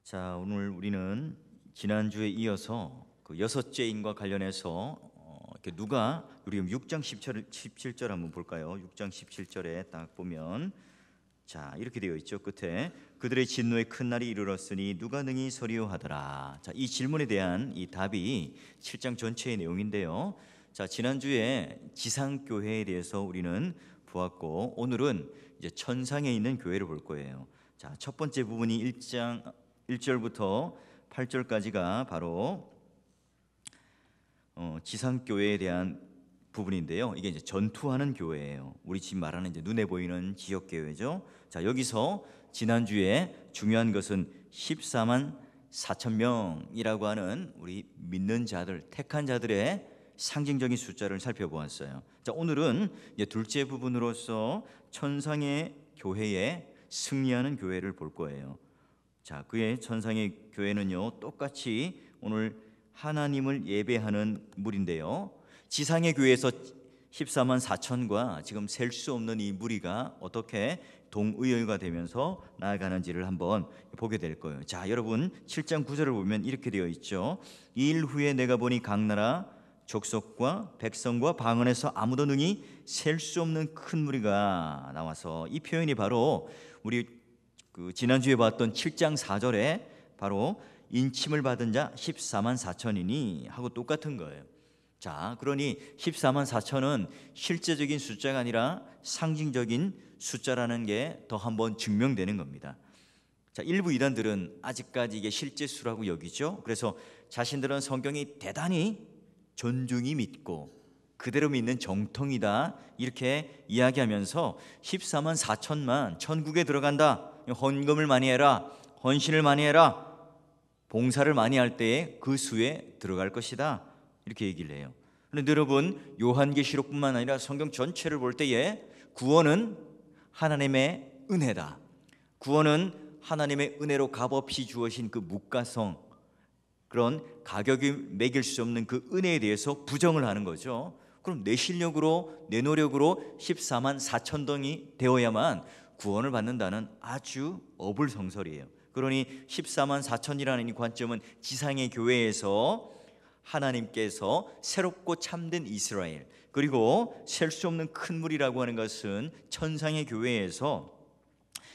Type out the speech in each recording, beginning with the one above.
자, 오늘 우리는 지난주에 이어서 그 여섯째인과 관련해서 이렇게 누가 우리 6장 17절 한번 볼까요? 6장 17절에 딱 보면 자, 이렇게 되어 있죠. 끝에 그들의 진노의 큰 날이 이르렀으니 누가 능히 서리요 하더라. 자, 이 질문에 대한 이 답이 7장 전체의 내용인데요. 자, 지난주에 지상교회에 대해서 우리는 보았고, 오늘은 이제 천상에 있는 교회를 볼 거예요. 자, 첫 번째 부분이 1장 1절부터 8절까지가 바로 지상교회에 대한 부분인데요. 이게 이제 전투하는 교회예요. 우리 지금 말하는 이제 눈에 보이는 지역 교회죠. 자, 여기서 지난주에 중요한 것은 14만 4천 명이라고 하는 우리 믿는 자들, 택한 자들의 상징적인 숫자를 살펴보았어요. 자, 오늘은 이제 둘째 부분으로서 천상의 교회에 승리하는 교회를 볼 거예요. 자, 그의 천상의 교회는요, 똑같이 오늘 하나님을 예배하는 무리인데요. 지상의 교회에서 14만 4천과 지금 셀 수 없는 이 무리가 어떻게 동의어가 되면서 나아가는지를 한번 보게 될 거예요. 자, 여러분 7장 9절을 보면 이렇게 되어 있죠. 이 일 후에 내가 보니 각 나라 족속과 백성과 방언에서 아무도 능히 셀 수 없는 큰 무리가 나와서, 이 표현이 바로 우리 지난주에 봤던 7장 4절에 바로 인침을 받은 자 14만 4천이니 하고 똑같은 거예요. 자, 그러니 14만 4천은 실제적인 숫자가 아니라 상징적인 숫자라는 게 더 한번 증명되는 겁니다. 자, 일부 이단들은 아직까지 이게 실제 수라고 여기죠. 그래서 자신들은 성경이 대단히 존중이 믿고 그대로 믿는 정통이다 이렇게 이야기하면서 14만 4천만 천국에 들어간다, 헌금을 많이 해라, 헌신을 많이 해라, 봉사를 많이 할 때에 그 수에 들어갈 것이다 이렇게 얘기를 해요. 그런데 여러분, 요한계시록뿐만 아니라 성경 전체를 볼 때에 구원은 하나님의 은혜다, 구원은 하나님의 은혜로 값없이 주어진 그 묵가성, 그런 가격이 매길 수 없는 그 은혜에 대해서 부정을 하는 거죠. 그럼 내 실력으로 내 노력으로 14만 4천 덩이 되어야만 구원을 받는다는 아주 어불성설이에요. 그러니 14만 4천이라는 이 관점은 지상의 교회에서 하나님께서 새롭고 참된 이스라엘, 그리고 셀 수 없는 큰 무리라고 하는 것은 천상의 교회에서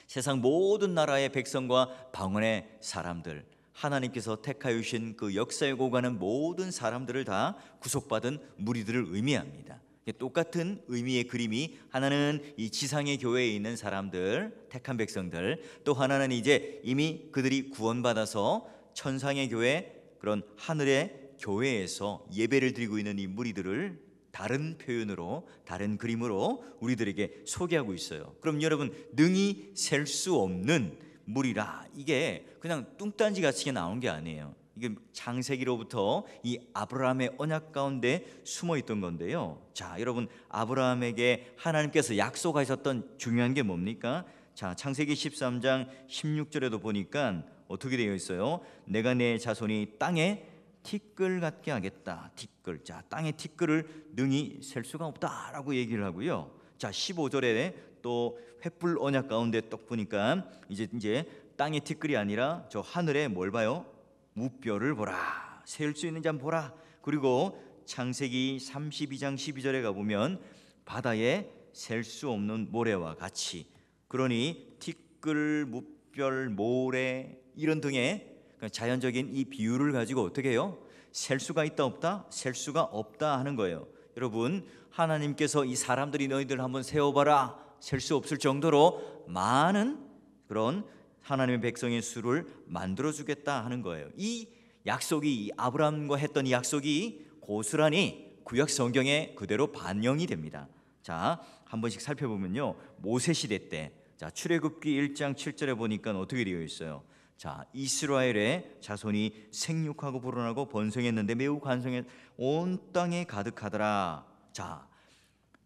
세상 모든 나라의 백성과 방언의 사람들, 하나님께서 택하여 주신 그 역사에 오가는 모든 사람들을 다 구속받은 무리들을 의미합니다. 똑같은 의미의 그림이, 하나는 이 지상의 교회에 있는 사람들, 택한 백성들, 또 하나는 이제 이미 그들이 구원받아서 천상의 교회, 그런 하늘의 교회에서 예배를 드리고 있는 이 무리들을 다른 표현으로, 다른 그림으로 우리들에게 소개하고 있어요. 그럼 여러분, 능히 셀 수 없는 무리라, 이게 그냥 뚱딴지 같이 나온 게 아니에요. 이게 창세기로부터 이 아브라함의 언약 가운데 숨어 있던 건데요. 자, 여러분, 아브라함에게 하나님께서 약속하셨던 중요한 게 뭡니까? 자, 창세기 13장 16절에도 보니까 어떻게 되어 있어요? 내가 내 자손이 땅에 티끌 같게 하겠다. 티끌. 자, 땅의 티끌을 능히 셀 수가 없다라고 얘기를 하고요. 자, 15절에 또 횃불 언약 가운데 딱 보니까 이제 땅의 티끌이 아니라 저 하늘에 뭘 봐요? 무뼈를 보라. 셀 수 있는지 한번 보라. 그리고 창세기 32장 12절에 가보면 바다에 셀 수 없는 모래와 같이, 그러니 티끌, 무뼈, 모래 이런 등의 자연적인 이 비유를 가지고 어떻게 해요? 셀 수가 있다 없다? 셀 수가 없다 하는 거예요. 여러분, 하나님께서 이 사람들이 너희들 한번 세어봐라, 셀 수 없을 정도로 많은 그런 하나님의 백성의 수를 만들어주겠다 하는 거예요. 이 약속이, 아브라함과 했던 이 약속이 고스란히 구약 성경에 그대로 반영이 됩니다. 자, 한 번씩 살펴보면요, 모세 시대 때, 자, 출애굽기 1장 7절에 보니까 어떻게 되어 있어요? 자, 이스라엘의 자손이 생육하고 불어나고 번성했는데 매우 간성해 온 땅에 가득하더라. 자,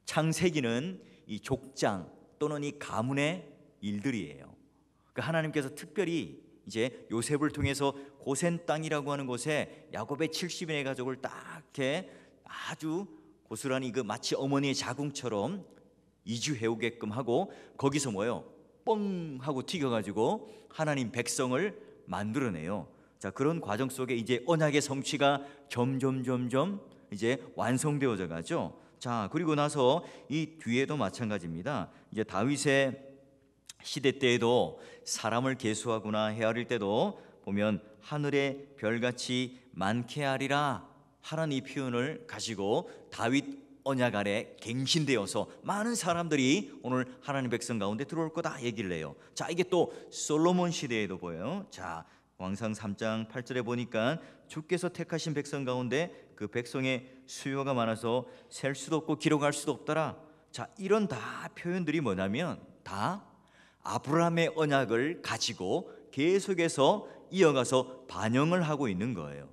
창세기는 이 족장 또는 이 가문의 일들이에요. 그러니까 하나님께서 특별히 이제 요셉을 통해서 고센 땅이라고 하는 곳에 야곱의 70인의 가족을 딱 이렇게 아주 고스란히 그 마치 어머니의 자궁처럼 이주해 오게끔 하고, 거기서 뭐예요? 뻥 하고 튀겨가지고 하나님 백성을 만들어내요. 자, 그런 과정 속에 이제 언약의 성취가 점점 이제 완성되어져 가죠. 자, 그리고 나서 이 뒤에도 마찬가지입니다. 이제 다윗의 시대 때에도 사람을 계수하거나 헤아릴 때도 보면 하늘의 별같이 많게 하리라 하라는 이 표현을 가지고 다윗 언약 아래 갱신되어서 많은 사람들이 오늘 하나님 백성 가운데 들어올 거다 얘기를 해요. 자, 이게 또 솔로몬 시대에도 보여요. 자, 왕상 3장 8절에 보니까 주께서 택하신 백성 가운데 그 백성의 수요가 많아서 셀 수도 없고 기록할 수도 없더라. 자, 이런 다 표현들이 뭐냐면 다 아브라함의 언약을 가지고 계속해서 이어가서 반영을 하고 있는 거예요.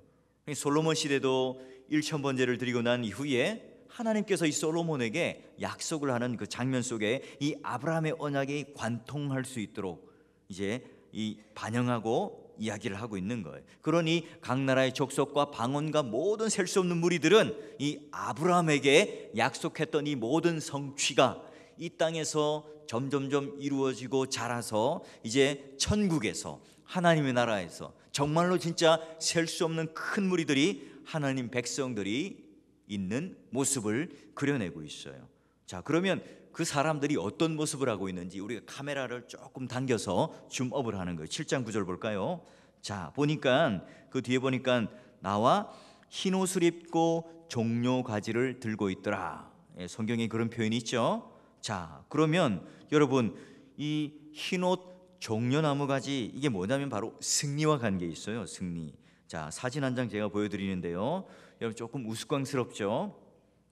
솔로몬 시대도 1000번제를 드리고 난 이후에 하나님께서 이 솔로몬에게 약속을 하는 그 장면 속에 이 아브라함의 언약이 관통할 수 있도록 이제 이 반영하고 이야기를 하고 있는 거예요. 그러니 각 나라의 족속과 방언과 모든 셀 수 없는 무리들은 이 아브라함에게 약속했던 이 모든 성취가 이 땅에서 점점점 이루어지고 자라서 이제 천국에서 하나님의 나라에서 정말로 진짜 셀 수 없는 큰 무리들이 하나님 백성들이 있는 모습을 그려내고 있어요. 자, 그러면 그 사람들이 어떤 모습을 하고 있는지 우리가 카메라를 조금 당겨서 줌업을 하는 거예요. 7장 9절 볼까요? 자, 보니까 그 뒤에 보니까 나와 흰 옷을 입고 종려 가지를 들고 있더라. 예, 성경에 그런 표현이 있죠. 자, 그러면 여러분 이 흰옷 종려나무 가지 이게 뭐냐면 바로 승리와 관계 있어요. 승리. 자, 사진 한 장 제가 보여드리는데요. 여러분 조금 우스꽝스럽죠.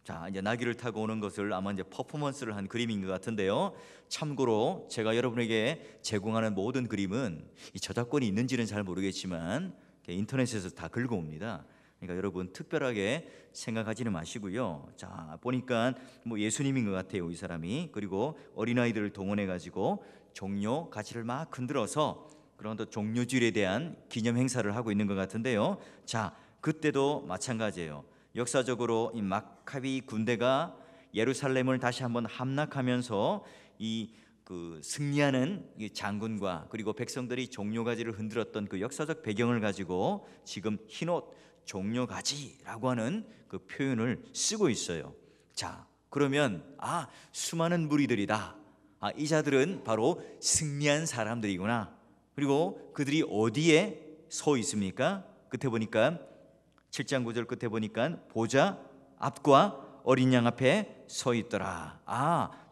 자, 이제 나귀를 타고 오는 것을 아마 이제 퍼포먼스를 한 그림인 것 같은데요. 참고로 제가 여러분에게 제공하는 모든 그림은 이 저작권이 있는지는 잘 모르겠지만 인터넷에서 다 긁어옵니다. 그러니까 여러분 특별하게 생각하지는 마시고요. 자, 보니까 뭐 예수님인 것 같아요, 이 사람이. 그리고 어린아이들을 동원해 가지고 종려 가지를 막 흔들어서 그런 또 종려주일에 대한 기념 행사를 하고 있는 것 같은데요. 자, 그때도 마찬가지예요. 역사적으로 이 마카비 군대가 예루살렘을 다시 한번 함락하면서 이 그 승리하는 이 장군과 그리고 백성들이 종려가지를 흔들었던 그 역사적 배경을 가지고 지금 흰옷 종려가지라고 하는 그 표현을 쓰고 있어요. 자, 그러면 수많은 무리들이다. 이 자들은 바로 승리한 사람들이구나. 그리고 그들이 어디에 서 있습니까? 끝에 보니까 7장 9절 끝에 보니까 보좌 앞과 어린 양 앞에 서 있더라.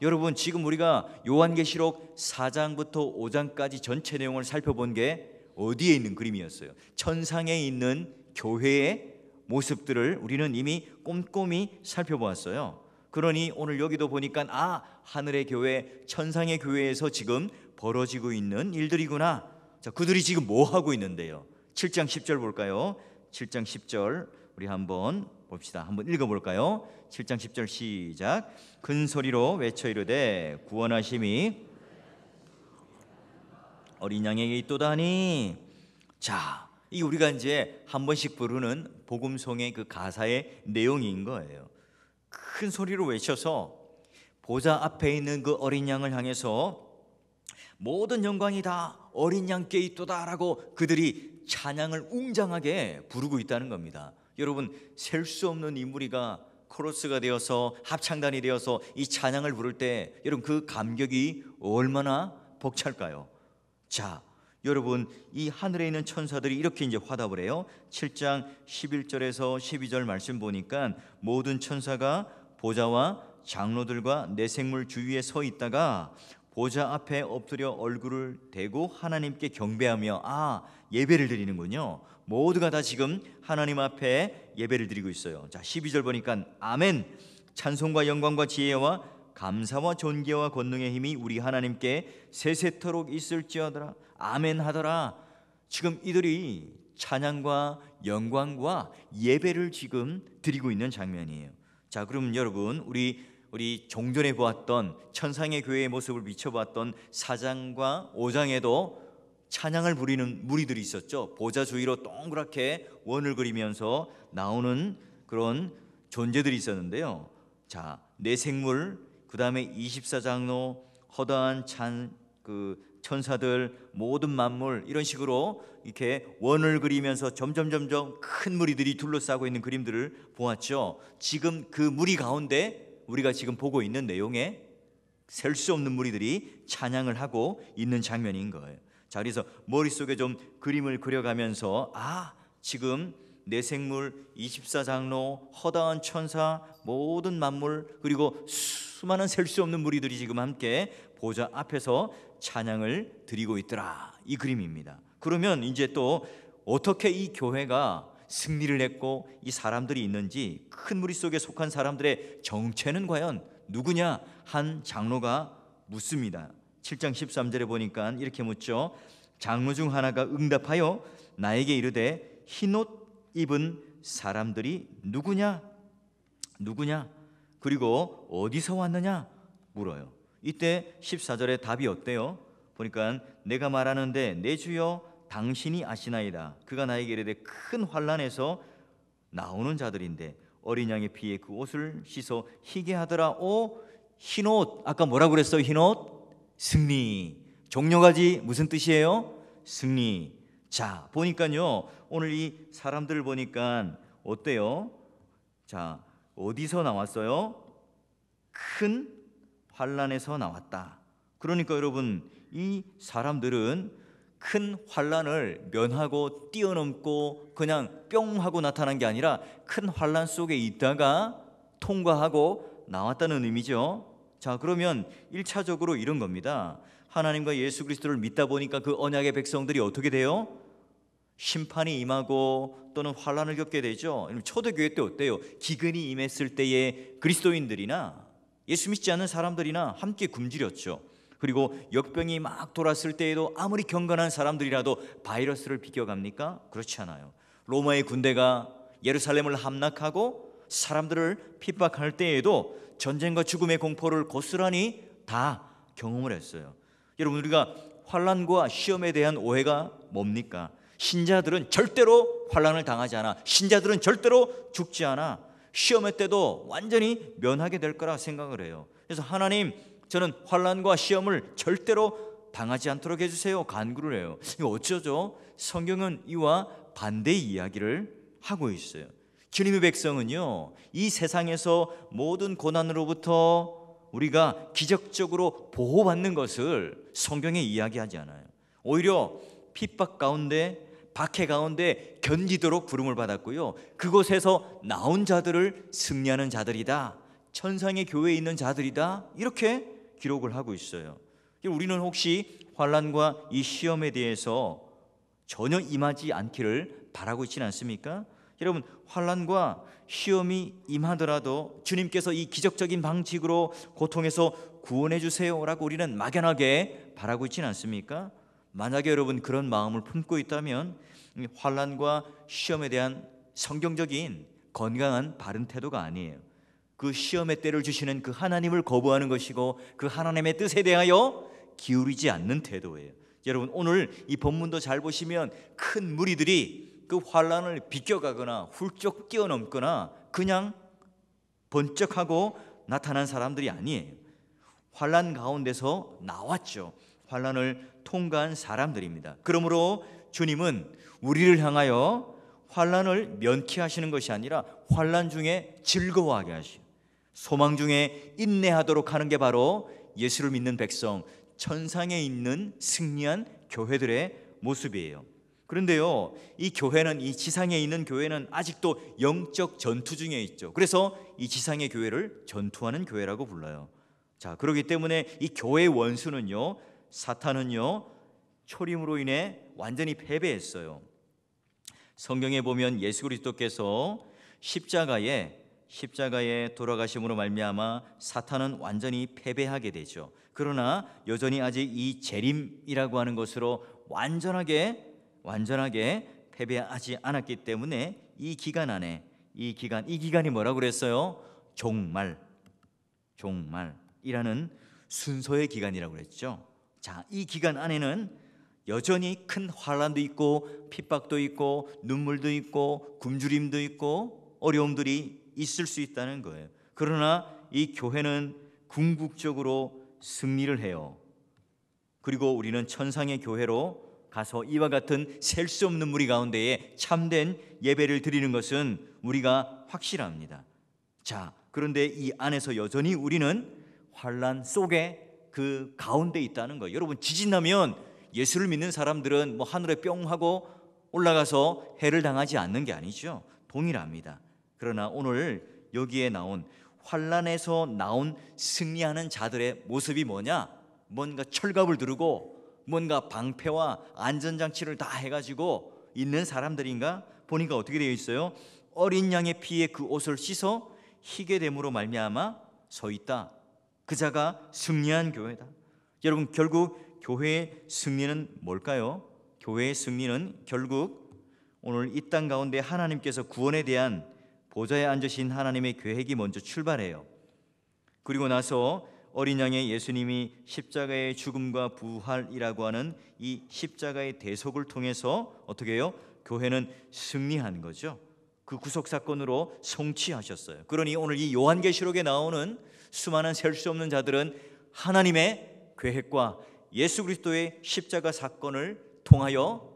여러분 지금 우리가 요한계시록 4장부터 5장까지 전체 내용을 살펴본 게 어디에 있는 그림이었어요? 천상에 있는 교회의 모습들을 우리는 이미 꼼꼼히 살펴보았어요. 그러니 오늘 여기도 보니까 하늘의 교회, 천상의 교회에서 지금 벌어지고 있는 일들이구나. 자, 그들이 지금 뭐 하고 있는데요? 7장 10절 볼까요? 7장 10절 우리 한번 봅시다. 한번 읽어볼까요? 7장 10절 시작. 큰 소리로 외쳐 이르되 구원하심이 어린 양에게 있도다니. 자, 이 우리가 이제 한 번씩 부르는 복음송의 그 가사의 내용인 거예요. 큰 소리로 외쳐서 보좌 앞에 있는 그 어린 양을 향해서 모든 영광이 다 어린 양께 있도다라고 그들이 찬양을 웅장하게 부르고 있다는 겁니다. 여러분 셀 수 없는 이 무리가 코러스가 되어서 합창단이 되어서 이 찬양을 부를 때 여러분 그 감격이 얼마나 벅찰까요? 자, 여러분 이 하늘에 있는 천사들이 이렇게 이제 화답을 해요. 7장 11절에서 12절 말씀 보니까 모든 천사가 보좌와 장로들과 내생물 주위에 서 있다가 보좌 앞에 엎드려 얼굴을 대고 하나님께 경배하며 예배를 드리는군요. 모두가 다 지금 하나님 앞에 예배를 드리고 있어요. 자, 12절 보니까 아멘. 찬송과 영광과 지혜와 감사와 존귀와 권능의 힘이 우리 하나님께 세세토록 있을지어다. 아멘 하더라. 지금 이들이 찬양과 영광과 예배를 지금 드리고 있는 장면이에요. 자, 그럼 여러분 우리 종전에 보았던 천상의 교회의 모습을 비춰봤던 4장과 5장에도 찬양을 부리는 무리들이 있었죠. 보좌 주위로 동그랗게 원을 그리면서 나오는 그런 존재들이 있었는데요. 자, 내생물, 그 다음에 24장로, 허다한 천사들, 모든 만물 이런 식으로 이렇게 원을 그리면서 점점 큰 무리들이 둘러싸고 있는 그림들을 보았죠. 지금 그 무리 가운데 우리가 지금 보고 있는 내용에 셀 수 없는 무리들이 찬양을 하고 있는 장면인 거예요. 자, 그래서 머릿속에 좀 그림을 그려가면서 지금 내생물, 24장로, 허다한 천사, 모든 만물, 그리고 수많은 셀 수 없는 무리들이 지금 함께 보좌 앞에서 찬양을 드리고 있더라, 이 그림입니다. 그러면 이제 또 어떻게 이 교회가 승리를 했고 이 사람들이 있는지, 큰 무리 속에 속한 사람들의 정체는 과연 누구냐? 한 장로가 묻습니다. 7장 13절에 보니까 이렇게 묻죠. 장로 중 하나가 응답하여 나에게 이르되 흰옷 입은 사람들이 누구냐? 그리고 어디서 왔느냐? 물어요. 이때 14절에 답이 어때요? 보니까 내가 말하는데 내 주여 당신이 아시나이다. 그가 나에게 이르되 큰 환난에서 나오는 자들인데 어린 양의 피에 그 옷을 씻어 희게 하더라. 흰옷, 아까 뭐라고 그랬어요? 흰옷? 승리. 종려가지 무슨 뜻이에요? 승리. 자, 보니까요, 오늘 이 사람들을 보니까 어때요? 자, 어디서 나왔어요? 큰 환난에서 나왔다. 그러니까 여러분, 이 사람들은 큰 환난을 면하고 뛰어넘고 그냥 뿅 하고 나타난 게 아니라 큰 환난 속에 있다가 통과하고 나왔다는 의미죠. 자, 그러면 1차적으로 이런 겁니다. 하나님과 예수 그리스도를 믿다 보니까 그 언약의 백성들이 어떻게 돼요? 심판이 임하고 또는 환난을 겪게 되죠. 초대교회 때 어때요? 기근이 임했을 때에 그리스도인들이나 예수 믿지 않는 사람들이나 함께 굶주렸죠. 그리고 역병이 막 돌았을 때에도 아무리 경건한 사람들이라도 바이러스를 비껴갑니까? 그렇지 않아요. 로마의 군대가 예루살렘을 함락하고 사람들을 핍박할 때에도 전쟁과 죽음의 공포를 고스란히 다 경험을 했어요. 여러분, 우리가 환난과 시험에 대한 오해가 뭡니까? 신자들은 절대로 환난을 당하지 않아. 신자들은 절대로 죽지 않아. 시험의 때도 완전히 면하게 될 거라 생각을 해요. 그래서 하나님, 저는 환난과 시험을 절대로 당하지 않도록 해주세요, 간구를 해요. 이거 어쩌죠? 성경은 이와 반대의 이야기를 하고 있어요. 주님의 백성은요, 이 세상에서 모든 고난으로부터 우리가 기적적으로 보호받는 것을 성경에 이야기하지 않아요. 오히려 핍박 가운데, 박해 가운데 견디도록 부름을 받았고요, 그곳에서 나온 자들을 승리하는 자들이다, 천상의 교회에 있는 자들이다, 이렇게 기록을 하고 있어요. 우리는 혹시 환난과 이 시험에 대해서 전혀 임하지 않기를 바라고 있지는 않습니까? 여러분, 환난과 시험이 임하더라도 주님께서 이 기적적인 방식으로 고통에서 구원해 주세요라고 우리는 막연하게 바라고 있지는 않습니까? 만약에 여러분 그런 마음을 품고 있다면 환난과 시험에 대한 성경적인 건강한 바른 태도가 아니에요. 그 시험의 때를 주시는 그 하나님을 거부하는 것이고 그 하나님의 뜻에 대하여 기울이지 않는 태도예요. 여러분, 오늘 이 본문도 잘 보시면 큰 무리들이 그 환난을 비껴가거나 훌쩍 뛰어넘거나 그냥 번쩍하고 나타난 사람들이 아니에요. 환난 가운데서 나왔죠. 환난을 통과한 사람들입니다. 그러므로 주님은 우리를 향하여 환난을 면케하시는 것이 아니라 환난 중에 즐거워하게 하시고 소망 중에 인내하도록 하는 게 바로 예수를 믿는 백성, 천상에 있는 승리한 교회들의 모습이에요. 그런데요, 이 교회는, 이 지상에 있는 교회는 아직도 영적 전투 중에 있죠. 그래서 이 지상의 교회를 전투하는 교회라고 불러요. 자, 그렇기 때문에 이 교회의 원수는요, 사탄은요, 초림으로 인해 완전히 패배했어요. 성경에 보면 예수 그리스도께서 십자가에 돌아가심으로 말미암아 사탄은 완전히 패배하게 되죠. 그러나 여전히 아직 이 재림이라고 하는 것으로 완전하게 패배하지 않았기 때문에 이 기간 안에 이 기간이 뭐라고 그랬어요? 종말이라는 순서의 기간이라고 그랬죠. 자, 이 기간 안에는 여전히 큰 환난도 있고 핍박도 있고 눈물도 있고 굶주림도 있고 어려움들이 있을 수 있다는 거예요. 그러나 이 교회는 궁극적으로 승리를 해요. 그리고 우리는 천상의 교회로 가서 이와 같은 셀 수 없는 무리 가운데에 참된 예배를 드리는 것은 우리가 확실합니다. 자, 그런데 이 안에서 여전히 우리는 환난 속에 그 가운데 있다는 거예요. 여러분, 지진 나면 예수를 믿는 사람들은 뭐 하늘에 뿅 하고 올라가서 해를 당하지 않는 게 아니죠. 동일합니다. 그러나 오늘 여기에 나온 환난에서 나온 승리하는 자들의 모습이 뭐냐? 뭔가 철갑을 두르고 뭔가 방패와 안전장치를 다 해가지고 있는 사람들인가? 보니까 어떻게 되어 있어요? 어린 양의 피에 그 옷을 씻어 희게 됨으로 말미암아 서 있다. 그 자가 승리한 교회다. 여러분, 결국 교회의 승리는 뭘까요? 교회의 승리는 결국 오늘 이 땅 가운데 하나님께서 구원에 대한 보좌에 앉으신 하나님의 계획이 먼저 출발해요. 그리고 나서 어린 양의 예수님이 십자가의 죽음과 부활이라고 하는 이 십자가의 대속을 통해서 어떻게 해요? 교회는 승리한 거죠. 그 구속 사건으로 성취하셨어요. 그러니 오늘 이 요한계시록에 나오는 수많은 셀 수 없는 자들은 하나님의 계획과 예수 그리스도의 십자가 사건을 통하여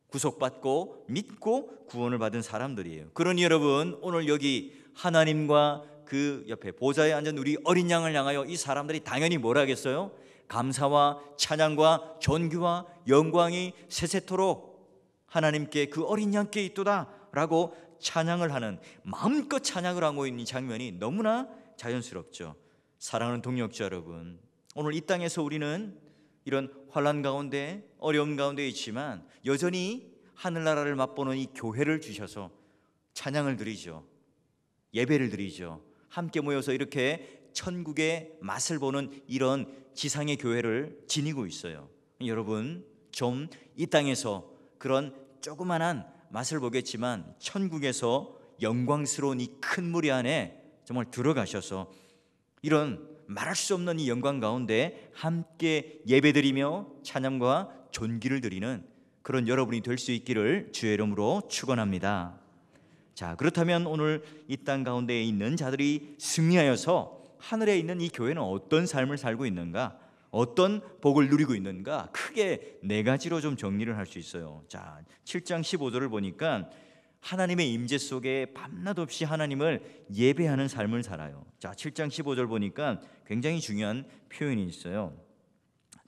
구속받고 믿고 구원을 받은 사람들이에요. 그러니 여러분, 오늘 여기 하나님과 그 옆에 보좌에 앉은 우리 어린 양을 향하여 이 사람들이 당연히 뭘 하겠어요? 감사와 찬양과 존귀와 영광이 세세토록 하나님께 그 어린 양께 있도다 라고 찬양을 하는, 마음껏 찬양을 하고 있는 장면이 너무나 자연스럽죠. 사랑하는 동역자 여러분, 오늘 이 땅에서 우리는 이런 환난 가운데 어려움 가운데 있지만 여전히 하늘나라를 맛보는 이 교회를 주셔서 찬양을 드리죠. 예배를 드리죠. 함께 모여서 이렇게 천국의 맛을 보는 이런 지상의 교회를 지니고 있어요. 여러분, 좀 이 땅에서 그런 조그만한 맛을 보겠지만 천국에서 영광스러운 이 큰 무리 안에 정말 들어가셔서 이런 말할 수 없는 이 영광 가운데 함께 예배드리며 찬양과 존귀를 드리는 그런 여러분이 될 수 있기를 주의 이름으로 축원합니다. 자, 그렇다면 오늘 이 땅 가운데에 있는 자들이 승리하여서 하늘에 있는 이 교회는 어떤 삶을 살고 있는가, 어떤 복을 누리고 있는가, 크게 네 가지로 좀 정리를 할 수 있어요. 자, 7장 15절을 보니까 하나님의 임재 속에 밤낮 없이 하나님을 예배하는 삶을 살아요. 자, 7장 15절 보니까 굉장히 중요한 표현이 있어요.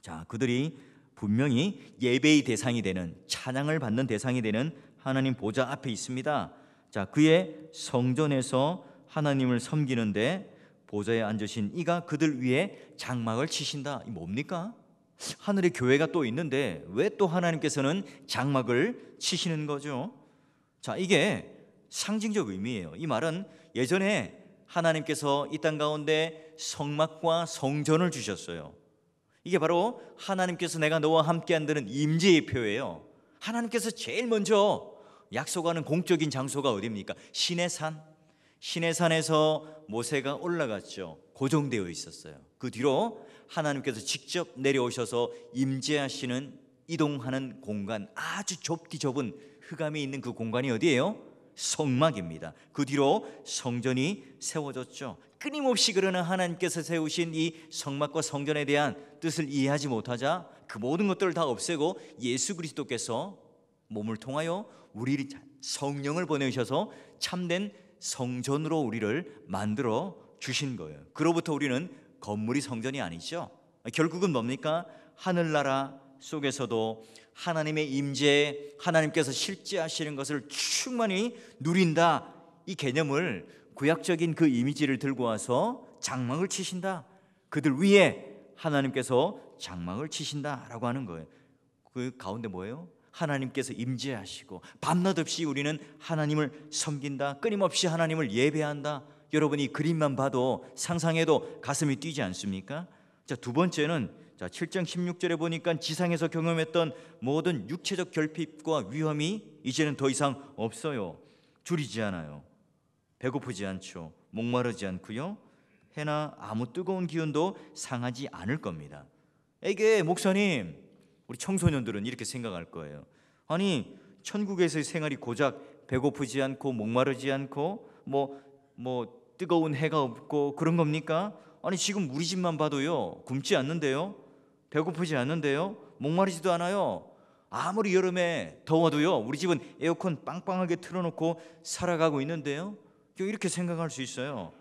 자, 그들이 분명히 예배의 대상이 되는, 찬양을 받는 대상이 되는 하나님 보좌 앞에 있습니다. 자, 그의 성전에서 하나님을 섬기는데 보좌에 앉으신 이가 그들 위에 장막을 치신다. 이 뭡니까? 하늘에 교회가 또 있는데 왜 또 하나님께서는 장막을 치시는 거죠? 자, 이게 상징적 의미예요. 이 말은 예전에 하나님께서 이 땅 가운데 성막과 성전을 주셨어요. 이게 바로 하나님께서 내가 너와 함께 한다는 임재의 표예요. 하나님께서 제일 먼저 약속하는 공적인 장소가 어디입니까? 시내산. 시내산에서 모세가 올라갔죠. 고정되어 있었어요. 그 뒤로 하나님께서 직접 내려오셔서 임재하시는, 이동하는 공간, 아주 좁디 좁은 흑암이 있는 그 공간이 어디예요? 성막입니다. 그 뒤로 성전이 세워졌죠. 끊임없이 그러는 하나님께서 세우신 이 성막과 성전에 대한 뜻을 이해하지 못하자 그 모든 것들을 다 없애고 예수 그리스도께서 몸을 통하여 우리 성령을 보내셔서 참된 성전으로 우리를 만들어 주신 거예요. 그로부터 우리는 건물이 성전이 아니죠. 결국은 뭡니까? 하늘나라 속에서도 하나님의 임재, 하나님께서 실제 하시는 것을 충만히 누린다, 이 개념을, 구약적인 그 이미지를 들고 와서 장막을 치신다, 그들 위에 하나님께서 장막을 치신다라고 하는 거예요. 그 가운데 뭐예요? 하나님께서 임재하시고 밤낮 없이 우리는 하나님을 섬긴다, 끊임없이 하나님을 예배한다. 여러분이 그림만 봐도 상상해도 가슴이 뛰지 않습니까? 자, 두 번째는, 자, 7장 16절에 보니까 지상에서 경험했던 모든 육체적 결핍과 위험이 이제는 더 이상 없어요. 줄이지 않아요. 배고프지 않죠. 목마르지 않고요. 해나 아무 뜨거운 기운도 상하지 않을 겁니다. 이게 목사님, 우리 청소년들은 이렇게 생각할 거예요. 아니, 천국에서의 생활이 고작 배고프지 않고 목마르지 않고 뭐 뜨거운 해가 없고 그런 겁니까? 아니, 지금 우리 집만 봐도요, 굶지 않는데요. 배고프지 않는데요? 목마르지도 않아요. 아무리 여름에 더워도요, 우리 집은 에어컨 빵빵하게 틀어놓고 살아가고 있는데요. 이렇게 생각할 수 있어요.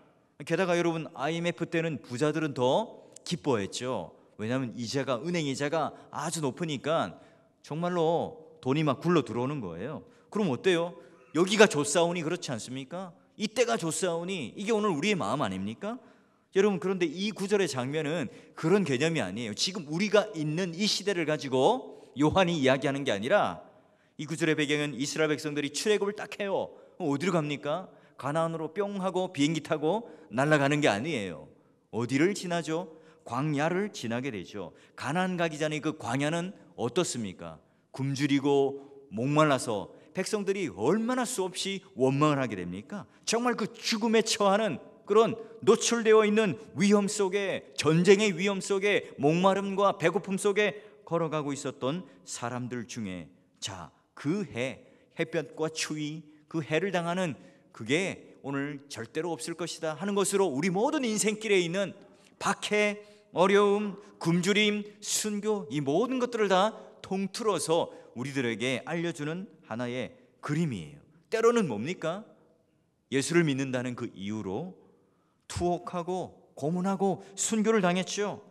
게다가 여러분, IMF 때는 부자들은 더 기뻐했죠. 왜냐하면 이자가, 은행 이자가 아주 높으니까 정말로 돈이 막 굴러 들어오는 거예요. 그럼 어때요? 여기가 좋사오니 그렇지 않습니까? 이때가 좋사오니, 이게 오늘 우리의 마음 아닙니까? 여러분, 그런데 이 구절의 장면은 그런 개념이 아니에요. 지금 우리가 있는 이 시대를 가지고 요한이 이야기하는 게 아니라, 이 구절의 배경은 이스라엘 백성들이 출애굽을 딱 해요. 어디로 갑니까? 가나안으로 뿅 하고 비행기 타고 날아가는 게 아니에요. 어디를 지나죠? 광야를 지나게 되죠. 가나안 가기 전에 그 광야는 어떻습니까? 굶주리고 목말라서 백성들이 얼마나 수없이 원망을 하게 됩니까? 정말 그 죽음에 처하는 그런 노출되어 있는 위험 속에, 전쟁의 위험 속에, 목마름과 배고픔 속에 걸어가고 있었던 사람들 중에, 자, 그 햇볕과 추위, 그 해를 당하는 그게 오늘 절대로 없을 것이다 하는 것으로 우리 모든 인생길에 있는 박해, 어려움, 굶주림, 순교, 이 모든 것들을 다 통틀어서 우리들에게 알려주는 하나의 그림이에요. 때로는 뭡니까? 예수를 믿는다는 그 이유로 투옥하고 고문하고 순교를 당했죠.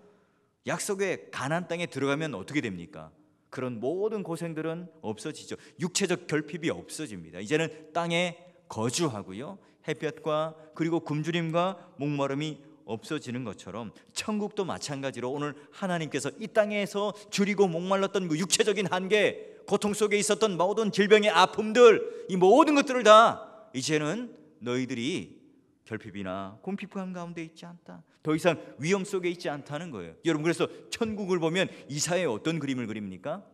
약속의 가나안 땅에 들어가면 어떻게 됩니까? 그런 모든 고생들은 없어지죠. 육체적 결핍이 없어집니다. 이제는 땅에 거주하고요, 햇볕과 그리고 굶주림과 목마름이 없어지는 것처럼 천국도 마찬가지로 오늘 하나님께서 이 땅에서 줄이고 목말랐던 그 육체적인 한계, 고통 속에 있었던 모든 질병의 아픔들, 이 모든 것들을 다 이제는 너희들이 결핍이나 궁핍한 가운데 있지 않다, 더 이상 위험 속에 있지 않다는 거예요. 여러분, 그래서 천국을 보면 이사야에 어떤 그림을 그립니까?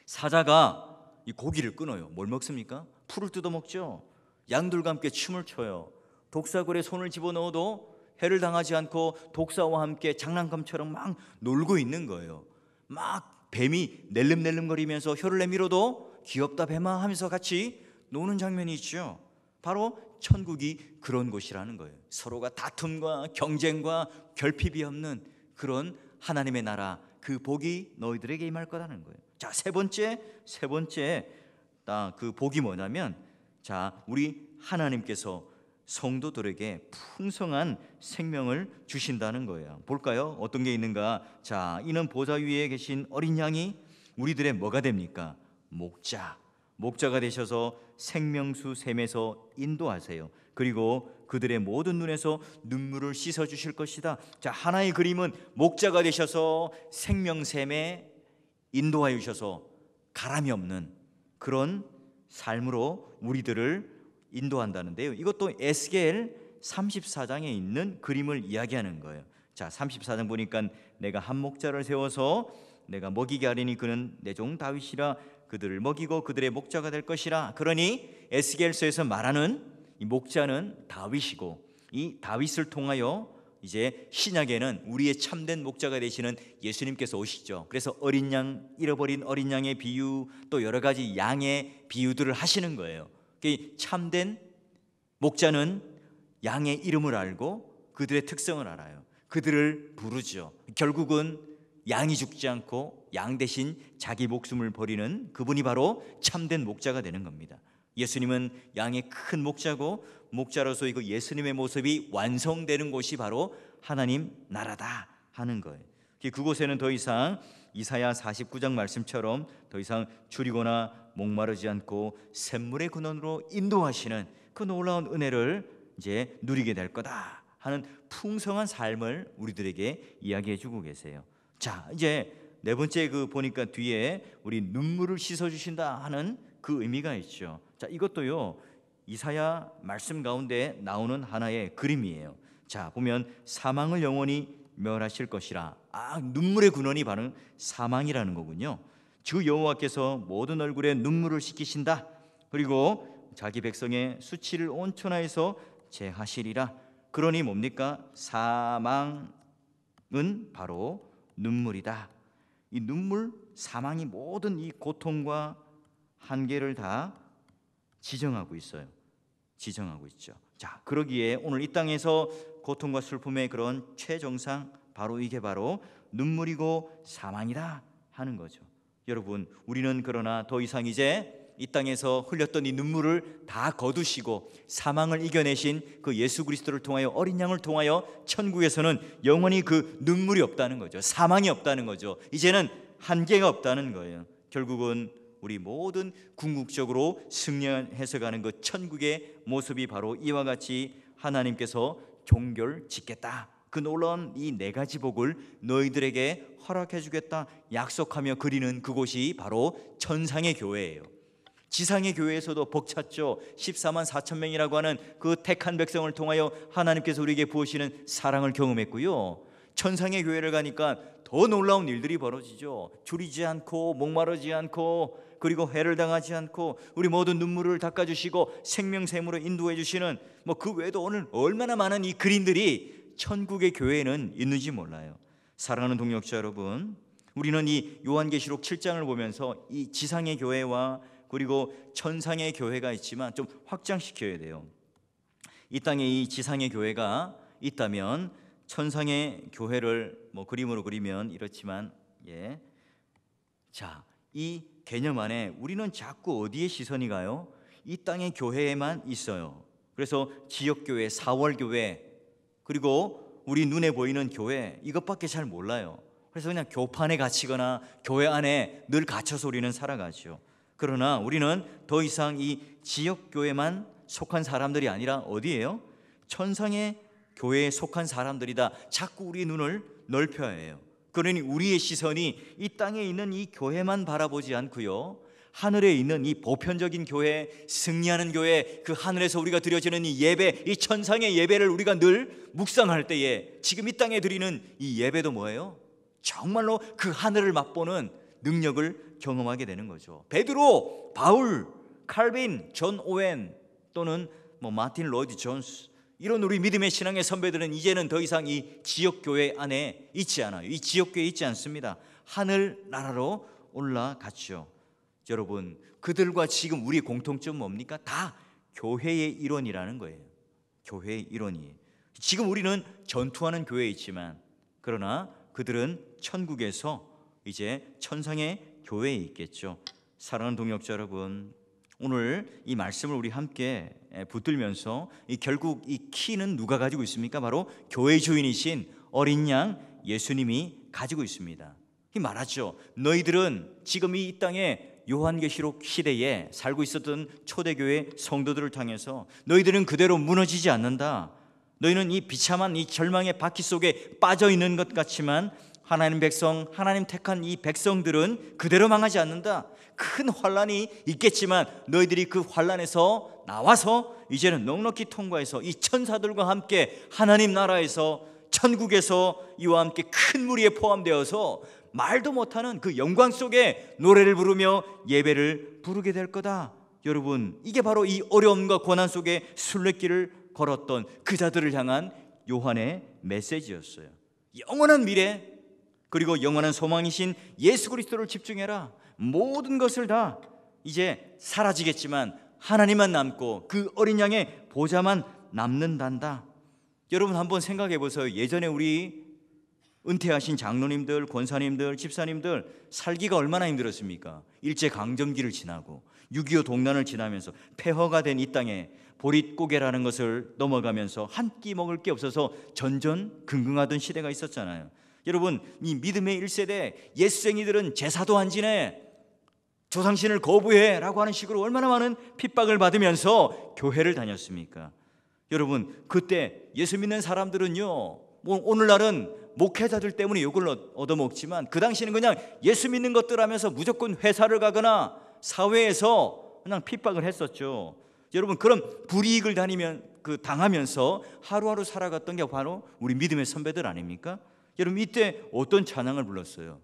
사자가 이 고기를 끊어요. 뭘 먹습니까? 풀을 뜯어먹죠. 양들과 함께 춤을 춰요. 독사굴에 손을 집어넣어도 해를 당하지 않고 독사와 함께 장난감처럼 막 놀고 있는 거예요. 막 뱀이 낼름낼름거리면서 혀를 내밀어도 귀엽다 뱀아 하면서 같이 노는 장면이 있죠. 바로 천국이 그런 곳이라는 거예요. 서로가 다툼과 경쟁과 결핍이 없는 그런 하나님의 나라, 그 복이 너희들에게 임할 거라는 거예요. 자, 세 번째 그 복이 뭐냐면, 자, 우리 하나님께서 성도들에게 풍성한 생명을 주신다는 거예요. 볼까요? 어떤 게 있는가? 자, 이는 보좌 위에 계신 어린 양이 우리들의 뭐가 됩니까? 목자가 되셔서 생명수 샘에서 인도하세요. 그리고 그들의 모든 눈에서 눈물을 씻어 주실 것이다. 자, 하나의 그림은 목자가 되셔서 생명샘에 인도하여 주셔서 가람이 없는 그런 삶으로 우리들을 인도한다는데요. 이것도 에스겔 34장에 있는 그림을 이야기하는 거예요. 자, 34장 보니까 내가 한 목자를 세워서 내가 먹이게 하리니 그는 내 종 다윗이라, 그들을 먹이고 그들의 목자가 될 것이라. 그러니 에스겔서에서 말하는 이 목자는 다윗이고, 이 다윗을 통하여 이제 신약에는 우리의 참된 목자가 되시는 예수님께서 오시죠. 그래서 어린 양, 잃어버린 어린 양의 비유, 또 여러 가지 양의 비유들을 하시는 거예요. 참된 목자는 양의 이름을 알고 그들의 특성을 알아요. 그들을 부르죠. 결국은 양이 죽지 않고 양 대신 자기 목숨을 버리는 그분이 바로 참된 목자가 되는 겁니다. 예수님은 양의 큰 목자고, 목자로서의 그 예수님의 모습이 완성되는 곳이 바로 하나님 나라다 하는 거예요. 그곳에는 더 이상 이사야 49장 말씀처럼 더 이상 줄이거나 목마르지 않고 샘물의 근원으로 인도하시는 그 놀라운 은혜를 이제 누리게 될 거다 하는 풍성한 삶을 우리들에게 이야기해 주고 계세요. 자, 이제 네 번째 그 보니까 뒤에 우리 눈물을 씻어 주신다 하는 그 의미가 있죠. 자, 이것도요 이사야 말씀 가운데 나오는 하나의 그림이에요. 자, 보면 사망을 영원히 멸하실 것이라. 눈물의 근원이 바로 사망이라는 거군요. 주 여호와께서 모든 얼굴에 눈물을 씻기신다. 그리고 자기 백성의 수치를 온천하에서 제하시리라. 그러니 뭡니까? 사망은 바로 눈물이다. 이 눈물, 사망이 모든 이 고통과 한계를 다 지정하고 있어요. 지정하고 있죠. 자, 그러기에 오늘 이 땅에서 고통과 슬픔의 그런 최정상 바로 이게 바로 눈물이고 사망이다 하는 거죠. 여러분, 우리는 그러나 더 이상 이제 이 땅에서 흘렸던 이 눈물을 다 거두시고 사망을 이겨내신 그 예수 그리스도를 통하여, 어린 양을 통하여 천국에서는 영원히 그 눈물이 없다는 거죠. 사망이 없다는 거죠. 이제는 한계가 없다는 거예요. 결국은 우리 모든 궁극적으로 승리해서 가는 그 천국의 모습이 바로 이와 같이 하나님께서 종교를 짓겠다, 그 놀라운 이 네 가지 복을 너희들에게 허락해 주겠다 약속하며 그리는 그곳이 바로 천상의 교회예요. 지상의 교회에서도 복 찾죠. 14만 4천 명이라고 하는 그 택한 백성을 통하여 하나님께서 우리에게 부으시는 사랑을 경험했고요. 천상의 교회를 가니까 더 놀라운 일들이 벌어지죠. 줄이지 않고 목마르지 않고 그리고 해를 당하지 않고 우리 모든 눈물을 닦아주시고 생명샘으로 인도해 주시는 그 외에도 오늘 얼마나 많은 이 그림들이 천국의 교회에는 있는지 몰라요. 사랑하는 동역자 여러분, 우리는 이 요한계시록 7장을 보면서 이 지상의 교회와 그리고 천상의 교회가 있지만 좀 확장시켜야 돼요. 이 땅에 이 지상의 교회가 있다면 천상의 교회를 그림으로 그리면 이렇지만, 자, 이 개념 안에 우리는 자꾸 어디에 시선이 가요? 이 땅의 교회에만 있어요. 그래서 지역교회, 사월교회, 그리고 우리 눈에 보이는 교회, 이것밖에 잘 몰라요. 그래서 그냥 교판에 갇히거나 교회 안에 늘 갇혀서 우리는 살아가죠. 그러나 우리는 더 이상 이 지역교회만 속한 사람들이 아니라 어디예요? 천상의 교회에 속한 사람들이다. 자꾸 우리 눈을 넓혀야 해요. 그러니 우리의 시선이 이 땅에 있는 이 교회만 바라보지 않고요, 하늘에 있는 이 보편적인 교회, 승리하는 교회, 그 하늘에서 우리가 드려지는 이 예배, 이 천상의 예배를 우리가 늘 묵상할 때에 지금 이 땅에 드리는 이 예배도 뭐예요? 정말로 그 하늘을 맛보는 능력을 경험하게 되는 거죠. 베드로, 바울, 칼빈, 존 오웬 또는 마틴 로이드 존스, 이런 우리 믿음의 신앙의 선배들은 이제는 더 이상 이 지역교회 안에 있지 않아요. 이 지역교회에 있지 않습니다. 하늘나라로 올라갔죠. 여러분, 그들과 지금 우리의 공통점 뭡니까? 다 교회의 일원이라는 거예요. 교회의 일원이에요. 지금 우리는 전투하는 교회에 있지만, 그러나 그들은 천국에서 이제 천상의 교회에 있겠죠. 사랑하는 동역자 여러분, 오늘 이 말씀을 우리 함께 붙들면서 결국 이 키는 누가 가지고 있습니까? 바로 교회 주인이신 어린 양 예수님이 가지고 있습니다. 이 말하죠. 너희들은 지금 이 땅에 요한계시록 시대에 살고 있었던 초대교회 성도들을 향해서 너희들은 그대로 무너지지 않는다. 너희는 이 비참한 이 절망의 바퀴 속에 빠져 있는 것 같지만 하나님 백성, 하나님 택한 이 백성들은 그대로 망하지 않는다. 큰 환란이 있겠지만 너희들이 그 환란에서 나와서 이제는 넉넉히 통과해서 이 천사들과 함께 하나님 나라에서, 천국에서 이와 함께 큰 무리에 포함되어서 말도 못하는 그 영광 속에 노래를 부르며 예배를 부르게 될 거다. 여러분, 이게 바로 이 어려움과 고난 속에 순례길을 걸었던 그 자들을 향한 요한의 메시지였어요. 영원한 미래, 그리고 영원한 소망이신 예수 그리스도를 집중해라. 모든 것을 다 이제 사라지겠지만 하나님만 남고 그 어린 양의 보좌만 남는단다. 여러분, 한번 생각해 보세요. 예전에 우리 은퇴하신 장로님들, 권사님들, 집사님들 살기가 얼마나 힘들었습니까? 일제강점기를 지나고 6.25 동란을 지나면서 폐허가 된 이 땅에 보릿고개라는 것을 넘어가면서 한 끼 먹을 게 없어서 전전긍긍하던 시대가 있었잖아요. 여러분, 이 믿음의 1세대 옛생이들은 제사도 안 지내, 조상신을 거부해 라고 하는 식으로 얼마나 많은 핍박을 받으면서 교회를 다녔습니까? 여러분, 그때 예수 믿는 사람들은요, 오늘날은 목회자들 때문에 욕을 얻어먹지만 그 당시에는 그냥 예수 믿는 것들 하면서 무조건 회사를 가거나 사회에서 그냥 핍박을 했었죠. 여러분, 그런 불이익을 당하면서 하루하루 살아갔던 게 바로 우리 믿음의 선배들 아닙니까? 여러분, 이때 어떤 찬양을 불렀어요?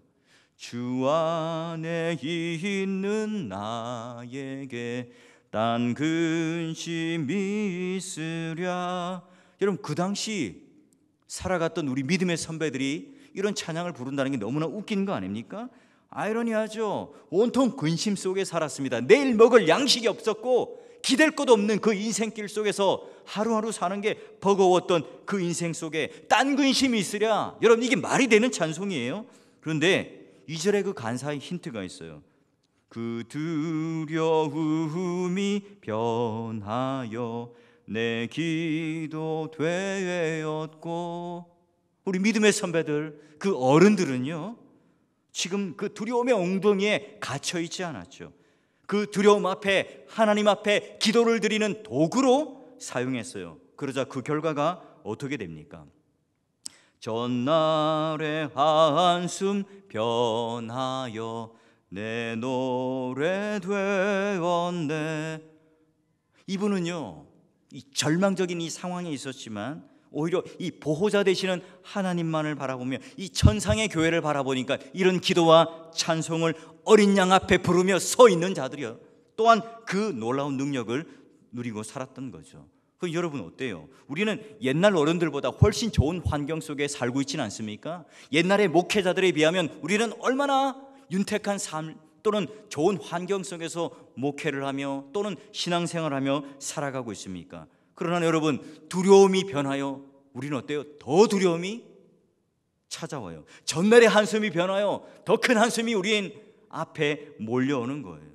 주 안에 있는 나에게 딴 근심이 있으랴. 여러분, 그 당시 살아갔던 우리 믿음의 선배들이 이런 찬양을 부른다는 게 너무나 웃긴 거 아닙니까? 아이러니하죠. 온통 근심 속에 살았습니다. 내일 먹을 양식이 없었고 기댈 것 없는 그 인생길 속에서 하루하루 사는 게 버거웠던 그 인생 속에 딴 근심이 있으랴. 여러분, 이게 말이 되는 찬송이에요? 그런데 2절에 그 간사의 힌트가 있어요. 그 두려움이 변하여 내 기도 되었고. 우리 믿음의 선배들, 그 어른들은요, 지금 그 두려움의 엉덩이에 갇혀 있지 않았죠. 그 두려움 앞에, 하나님 앞에 기도를 드리는 도구로 사용했어요. 그러자 그 결과가 어떻게 됩니까? 전날의 한숨 변하여 내 노래 되었네. 이분은요, 이 절망적인 이 상황에 있었지만 오히려 이 보호자 되시는 하나님만을 바라보며 이 천상의 교회를 바라보니까 이런 기도와 찬송을 어린 양 앞에 부르며 서 있는 자들이요, 또한 그 놀라운 능력을 누리고 살았던 거죠. 여러분 어때요? 우리는 옛날 어른들보다 훨씬 좋은 환경 속에 살고 있지는 않습니까? 옛날의 목회자들에 비하면 우리는 얼마나 윤택한 삶 또는 좋은 환경 속에서 목회를 하며 또는 신앙생활하며 살아가고 있습니까? 그러나 여러분, 두려움이 변하여 우리는 어때요? 더 두려움이 찾아와요. 전날의 한숨이 변하여 더 큰 한숨이 우리 앞에 몰려오는 거예요.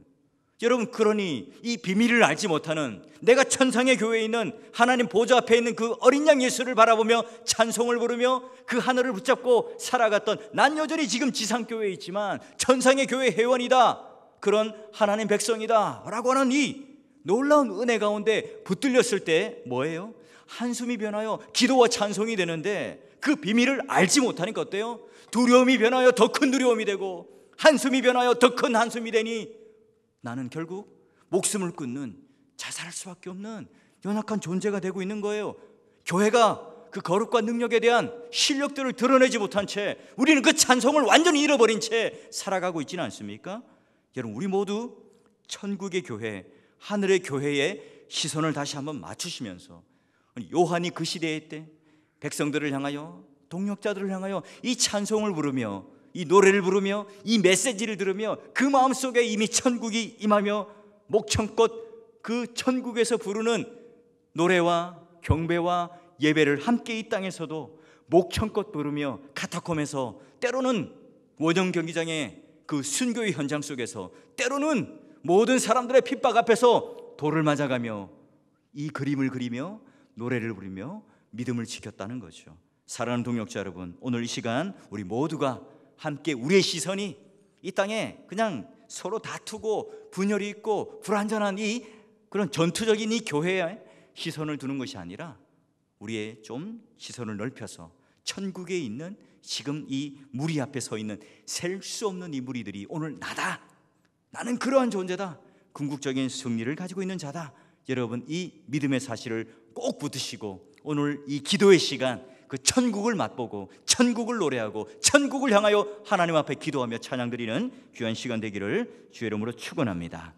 여러분, 그러니 이 비밀을 알지 못하는, 내가 천상의 교회에 있는 하나님 보좌 앞에 있는 그 어린 양 예수를 바라보며 찬송을 부르며 그 하늘을 붙잡고 살아갔던, 난 여전히 지금 지상교회에 있지만 천상의 교회 회원이다, 그런 하나님 백성이다 라고 하는 이 놀라운 은혜 가운데 붙들렸을 때 뭐예요? 한숨이 변하여 기도와 찬송이 되는데, 그 비밀을 알지 못하니까 어때요? 두려움이 변하여 더 큰 두려움이 되고, 한숨이 변하여 더 큰 한숨이 되니 나는 결국 목숨을 끊는, 자살할 수밖에 없는 연약한 존재가 되고 있는 거예요. 교회가 그 거룩과 능력에 대한 실력들을 드러내지 못한 채 우리는 그 찬송을 완전히 잃어버린 채 살아가고 있지는 않습니까? 여러분, 우리 모두 천국의 교회, 하늘의 교회에 시선을 다시 한번 맞추시면서, 요한이 그 시대에 때 백성들을 향하여, 동역자들을 향하여 이 찬송을 부르며, 이 노래를 부르며, 이 메시지를 들으며 그 마음속에 이미 천국이 임하며 목청껏 그 천국에서 부르는 노래와 경배와 예배를 함께 이 땅에서도 목청껏 부르며, 카타콤에서, 때로는 원형 경기장의 그 순교의 현장 속에서, 때로는 모든 사람들의 핍박 앞에서 돌을 맞아가며 이 그림을 그리며 노래를 부르며 믿음을 지켰다는 거죠. 사랑하는 동역자 여러분, 오늘 이 시간 우리 모두가 함께 우리의 시선이 이 땅에 그냥 서로 다투고 분열이 있고 불완전한 이 그런 전투적인 이 교회에 시선을 두는 것이 아니라, 우리의 좀 시선을 넓혀서 천국에 있는 지금 이 무리 앞에 서 있는 셀 수 없는 이 무리들이 오늘 나다, 나는 그러한 존재다, 궁극적인 승리를 가지고 있는 자다. 여러분, 이 믿음의 사실을 꼭 붙드시고 오늘 이 기도의 시간, 그 천국을 맛보고 천국을 노래하고 천국을 향하여 하나님 앞에 기도하며 찬양드리는 귀한 시간 되기를 주의 이름으로 축원합니다.